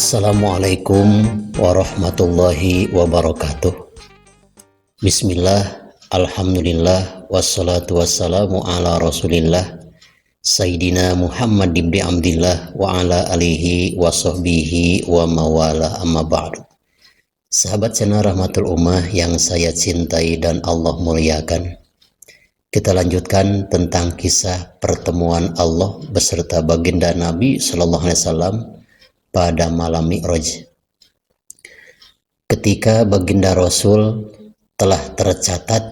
Assalamualaikum warahmatullahi wabarakatuh. Bismillah, alhamdulillah, wassalatu wassalamu ala rasulillah Sayyidina Muhammad ibn Abdillah wa ala alihi wa sahbihi wa mawala amma ba'du. Sahabat channel Rahmatul Ummah yang saya cintai dan Allah muliakan, kita lanjutkan tentang kisah pertemuan Allah beserta baginda Nabi Sallallahu Alaihi Wasallam pada malam Mi'raj, ketika baginda Rasul telah tercatat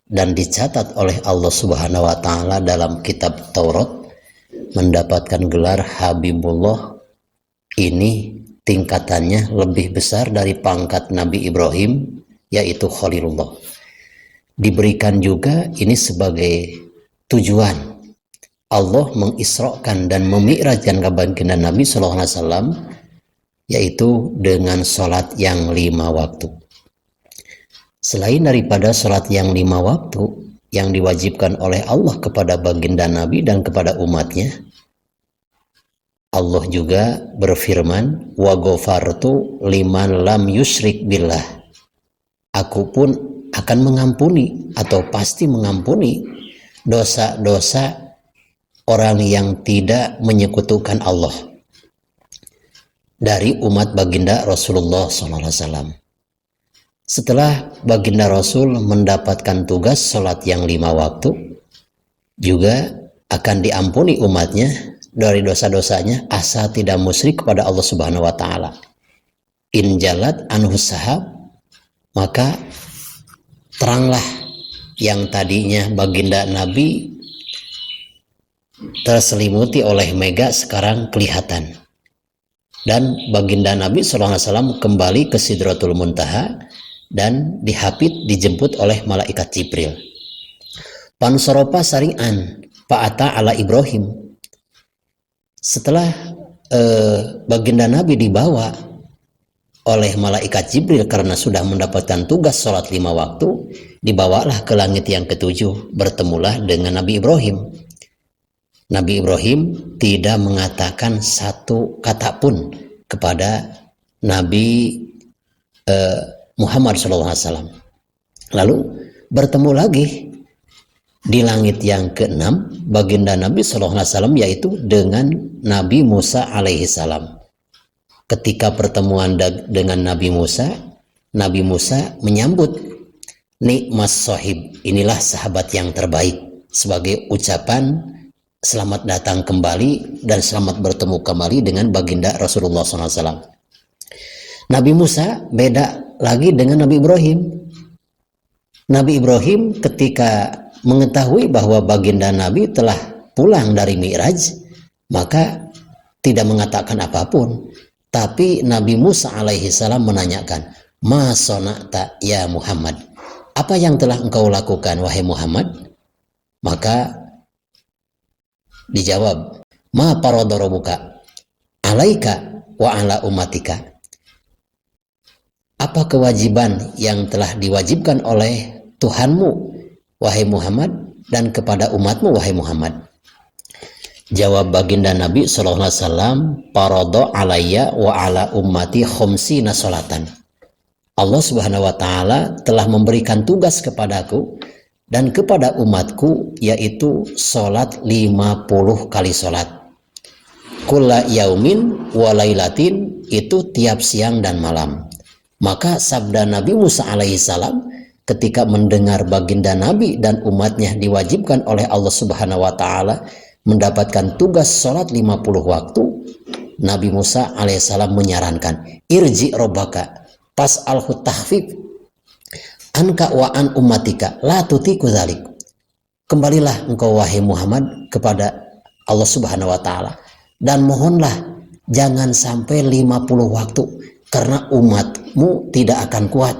dan dicatat oleh Allah Subhanahu wa Ta'ala dalam kitab Taurat mendapatkan gelar Habibullah. Ini tingkatannya lebih besar dari pangkat Nabi Ibrahim, yaitu Khalilullah. Diberikan juga ini sebagai tujuan Allah mengisrakan dan memi'rajkan ke baginda Nabi Sallallahu Alaihi Wasallam, yaitu dengan sholat yang 5 waktu. Selain daripada sholat yang 5 waktu yang diwajibkan oleh Allah kepada baginda Nabi dan kepada umatnya, Allah juga berfirman, wa ghafartu liman lam yusyrik billah. Aku pun akan mengampuni atau pasti mengampuni dosa-dosa orang yang tidak menyekutukan Allah dari umat baginda Rasulullah SAW. Setelah baginda Rasul mendapatkan tugas sholat yang 5 waktu, juga akan diampuni umatnya dari dosa-dosanya asal tidak musyrik kepada Allah Subhanahu wa Ta'ala. In jalat anhu sahab, maka teranglah yang tadinya baginda Nabi terselimuti oleh mega sekarang kelihatan. Dan baginda Nabi SAW kembali ke Sidratul Muntaha dan dijemput oleh malaikat Jibril. Pansoropa sari'an fa'ata ala Ibrahim. Setelah baginda Nabi dibawa oleh malaikat Jibril karena sudah mendapatkan tugas sholat 5 waktu, dibawalah ke langit yang ke-7, bertemulah dengan Nabi Ibrahim. Nabi Ibrahim tidak mengatakan satu kata pun kepada Nabi Muhammad SAW. Lalu bertemu lagi di langit yang ke-6 baginda Nabi SAW, yaitu dengan Nabi Musa alaihissalam. Ketika pertemuan dengan Nabi Musa menyambut nikmas sohib, inilah sahabat yang terbaik, sebagai ucapan selamat datang kembali dan selamat bertemu kembali dengan baginda Rasulullah SAW. Nabi Musa beda lagi dengan Nabi Ibrahim. Nabi Ibrahim ketika mengetahui bahwa baginda Nabi telah pulang dari Mi'raj, maka tidak mengatakan apapun. Tapi Nabi Musa alaihissalam menanyakan, ma sona'ta ya Muhammad, apa yang telah engkau lakukan wahai Muhammad? Maka dijawab, ma paradorobuka alaika wa ala umatika. Apa kewajiban yang telah diwajibkan oleh Tuhanmu wahai Muhammad dan kepada umatmu wahai Muhammad? Jawab baginda Nabi SAW, parado alayya wa ala ummati khomsina sholatan. Allah Subhanahu wa Ta'ala telah memberikan tugas kepadaku dan kepada umatku, yaitu sholat 50 kali sholat. Kulla yaumin walailatin, itu tiap siang dan malam. Maka sabda Nabi Musa alaihissalam ketika mendengar baginda Nabi dan umatnya diwajibkan oleh Allah Subhanahu wa Ta'ala mendapatkan tugas sholat 50 waktu, Nabi Musa alaihissalam menyarankan, irji robbaka pas alhu tahfif anka wa an ummatika la tutiku dzalik. Kembalilah engkau wahai Muhammad kepada Allah Subhanahu wa Ta'ala dan mohonlah jangan sampai 50 waktu, karena umatmu tidak akan kuat.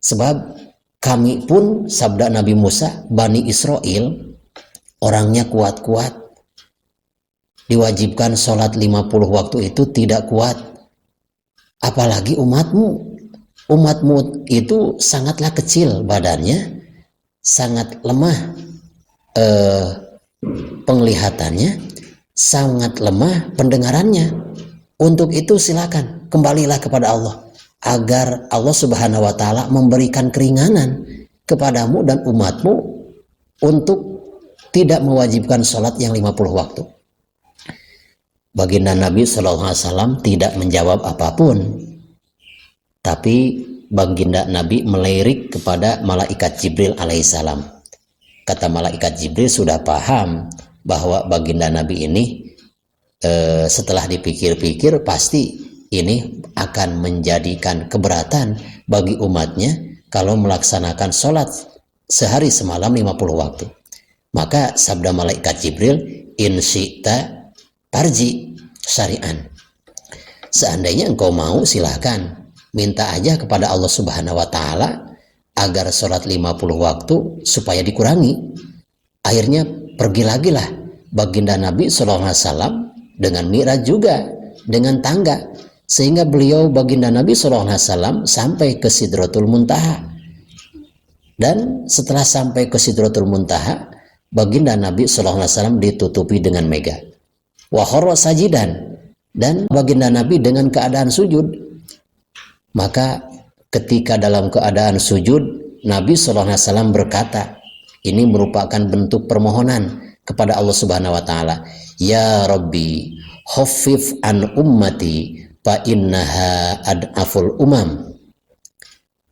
Sebab kami pun, sabda Nabi Musa, Bani Israel orangnya kuat-kuat, diwajibkan sholat 50 waktu itu tidak kuat, apalagi umatmu itu sangatlah kecil badannya, sangat lemah penglihatannya, sangat lemah pendengarannya. Untuk itu silakan kembalilah kepada Allah, agar Allah Subhanahu wa taala memberikan keringanan kepadamu dan umatmu untuk tidak mewajibkan sholat yang 50 waktu. Baginda Nabi SAW tidak menjawab apapun, tapi baginda Nabi melirik kepada malaikat Jibril alaihissalam. Kata malaikat Jibril sudah paham bahwa baginda Nabi ini setelah dipikir-pikir pasti ini akan menjadikan keberatan bagi umatnya kalau melaksanakan sholat sehari semalam 50 waktu. Maka sabda malaikat Jibril, in syi'ta parji syari'an. Seandainya engkau mau, silahkan minta aja kepada Allah Subhanahu wa taala agar sholat 50 waktu supaya dikurangi. Akhirnya pergi lagi lah baginda Nabi SAW dengan Mi'raj juga, dengan tangga, sehingga beliau baginda Nabi SAW sampai ke Sidratul Muntaha. Dan setelah sampai ke Sidratul Muntaha, baginda Nabi SAW ditutupi dengan mega. Wa kharra sajidan, dan baginda Nabi dengan keadaan sujud. Maka ketika dalam keadaan sujud, Nabi SAW berkata, ini merupakan bentuk permohonan kepada Allah Subhanahu wa taala, ya Rabbi khaffif an ummati fa innaha ad'aful umam.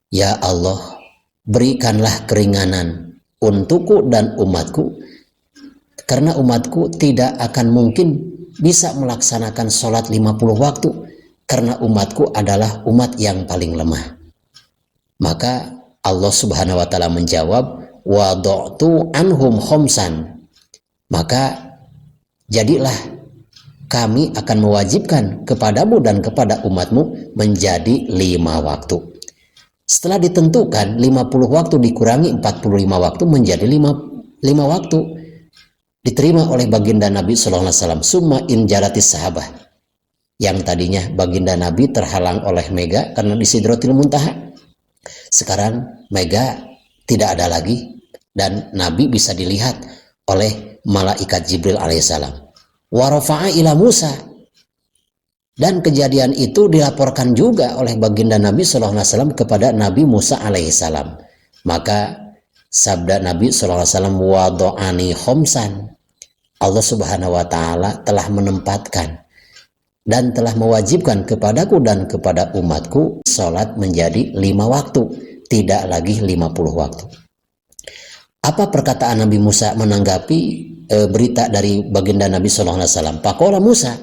Ya Allah, berikanlah keringanan untukku dan umatku, karena umatku tidak akan mungkin bisa melaksanakan sholat 50 waktu, karena umatku adalah umat yang paling lemah. Maka Allah Subhanahu wa taala menjawab, wada'tu anhum khomsan. Maka jadilah kami akan mewajibkan kepadamu dan kepada umatmu menjadi 5 waktu. Setelah ditentukan 50 waktu dikurangi 45 waktu menjadi 5 waktu, diterima oleh baginda Nabi SAW. Summa in jaratis sahabah, yang tadinya baginda Nabi terhalang oleh mega karena di Sidratul Muntaha, sekarang mega tidak ada lagi dan Nabi bisa dilihat oleh malaikat Jibril alaihissalam. Wa rafa'a ila Musa, dan kejadian itu dilaporkan juga oleh baginda Nabi SAW kepada Nabi Musa alaihissalam. Maka sabda Nabi SAW, wado'ani khomsan, Allah Subhanahu wa taala telah menempatkan dan telah mewajibkan kepadaku dan kepada umatku sholat menjadi 5 waktu, tidak lagi 50 waktu. Apa perkataan Nabi Musa menanggapi berita dari baginda Nabi SAW? Faqala Musa,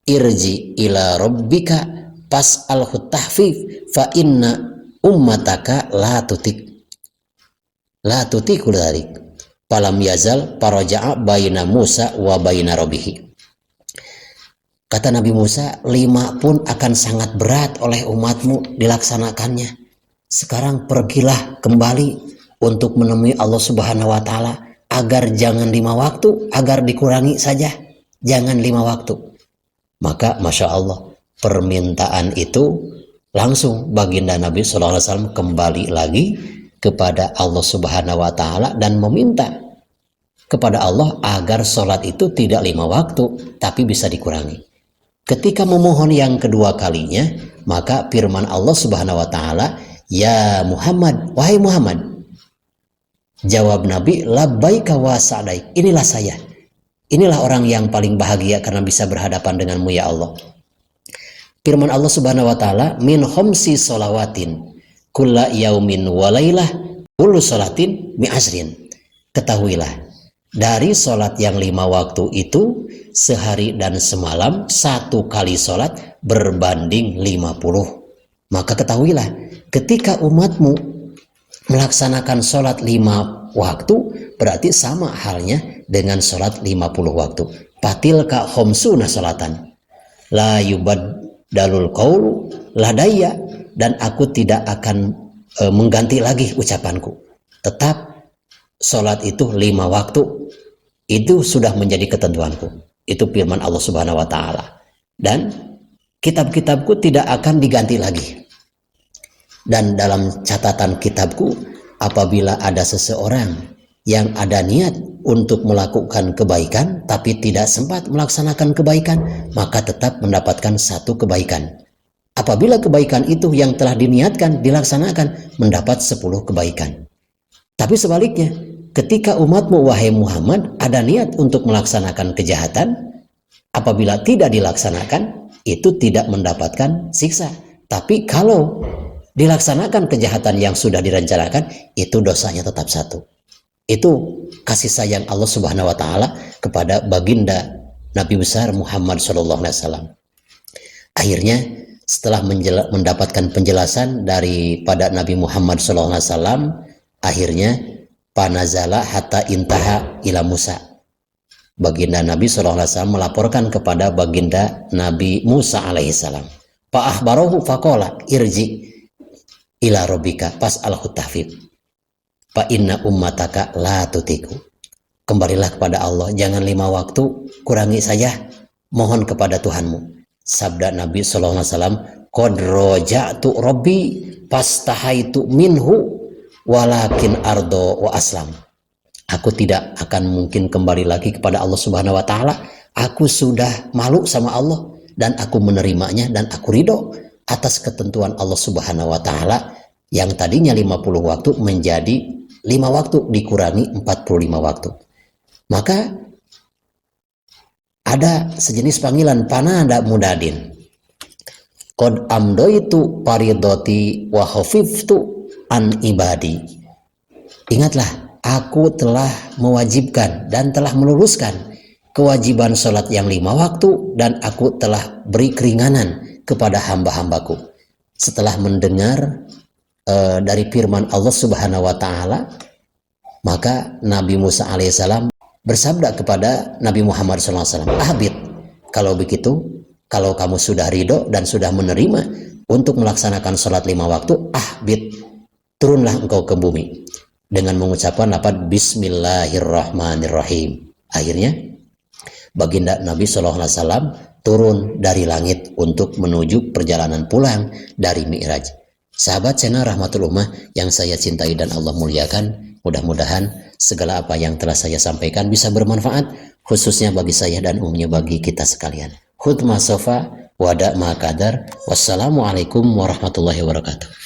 irji ila rabbika pas'alhu tahfif fa inna ummataka la tutikul dzalik. Falam yazal paraja'a baina Musa wa baina rabbihi. Kata Nabi Musa, 5 pun akan sangat berat oleh umatmu dilaksanakannya. Sekarang pergilah kembali untuk menemui Allah Subhanahu wa taala agar jangan 5 waktu, agar dikurangi saja, jangan 5 waktu. Maka Masya Allah, permintaan itu langsung baginda Nabi SAW kembali lagi kepada Allah Subhanahu wa taala dan meminta kepada Allah agar sholat itu tidak 5 waktu tapi bisa dikurangi. Ketika memohon yang kedua kalinya, maka firman Allah Subhanahu wa taala, ya Muhammad, wahai Muhammad. Jawab Nabi, labbaika wa sa'daik. Inilah saya. Inilah orang yang paling bahagia karena bisa berhadapan denganmu ya Allah. Firman Allah Subhanahu wa taala, min khomsi sholawatin kulla yaumin walailah kullu sholatin mi'asrin. Ketahuilah, dari sholat yang 5 waktu itu sehari dan semalam 1 kali sholat berbanding 50. Maka ketahuilah, ketika umatmu melaksanakan sholat 5 waktu berarti sama halnya dengan sholat 50 waktu. Patilka khomsuna sholatan la yubaddalul qaulu ladayya, dan aku tidak akan mengganti lagi ucapanku. Tetap sholat itu 5 waktu, itu sudah menjadi ketentuanku. Itu firman Allah Subhanahu wa taala. Dan kitab-kitabku tidak akan diganti lagi. Dan dalam catatan kitabku, apabila ada seseorang yang ada niat untuk melakukan kebaikan tapi tidak sempat melaksanakan kebaikan, maka tetap mendapatkan satu kebaikan. Apabila kebaikan itu yang telah diniatkan dilaksanakan, mendapat 10 kebaikan. Tapi sebaliknya, ketika umatmu wahai Muhammad ada niat untuk melaksanakan kejahatan, apabila tidak dilaksanakan, itu tidak mendapatkan siksa. Tapi kalau dilaksanakan kejahatan yang sudah direncanakan, itu dosanya tetap satu. Itu kasih sayang Allah Subhanahu wa taala kepada baginda Nabi besar Muhammad SAW. Akhirnya setelah mendapatkan penjelasan daripada Nabi Muhammad SAW, akhirnya panazala hatta intaha ila Musa. Baginda Nabi SAW melaporkan kepada baginda Nabi Musa alaihissalam. Fa'akhbarahu faqala irji ila rabbika fas'alhu tahfid. Fa inna ummataka la tutiku. Kembalilah kepada Allah, jangan 5 waktu, kurangi saja, mohon kepada Tuhanmu. Sabda Nabi SAW, qad raja'tu rabbi fastahaitu minhu walakin ardo wa aslam. Aku tidak akan mungkin kembali lagi kepada Allah Subhanahu wa taala. Aku sudah malu sama Allah dan aku menerimanya dan aku ridho atas ketentuan Allah Subhanahu wa taala yang tadinya 50 waktu menjadi 5 waktu dikurangi 45 waktu. Maka ada sejenis panggilan panada mudadin. Qad amdoitu paridoti wa khafiftu an ibadi. Ingatlah, aku telah mewajibkan dan telah meluruskan kewajiban sholat yang 5 waktu dan aku telah beri keringanan kepada hamba-hambaku. Setelah mendengar dari firman Allah Subhanahu wa taala, maka Nabi Musa alaihissalam bersabda kepada Nabi Muhammad SAW, ahbit, kalau begitu, kalau kamu sudah ridho dan sudah menerima untuk melaksanakan sholat 5 waktu, ahbit, turunlah engkau ke bumi dengan mengucapkan lafaz Bismillahirrahmanirrahim. Akhirnya baginda Nabi SAW turun dari langit untuk menuju perjalanan pulang dari Mi'raj. Sahabat channel Rahmatul Ummah yang saya cintai dan Allah muliakan, mudah-mudahan segala apa yang telah saya sampaikan bisa bermanfaat, khususnya bagi saya dan umumnya bagi kita sekalian. Khutmah sofa wada' ma qadar. Wassalamualaikum warahmatullahi wabarakatuh.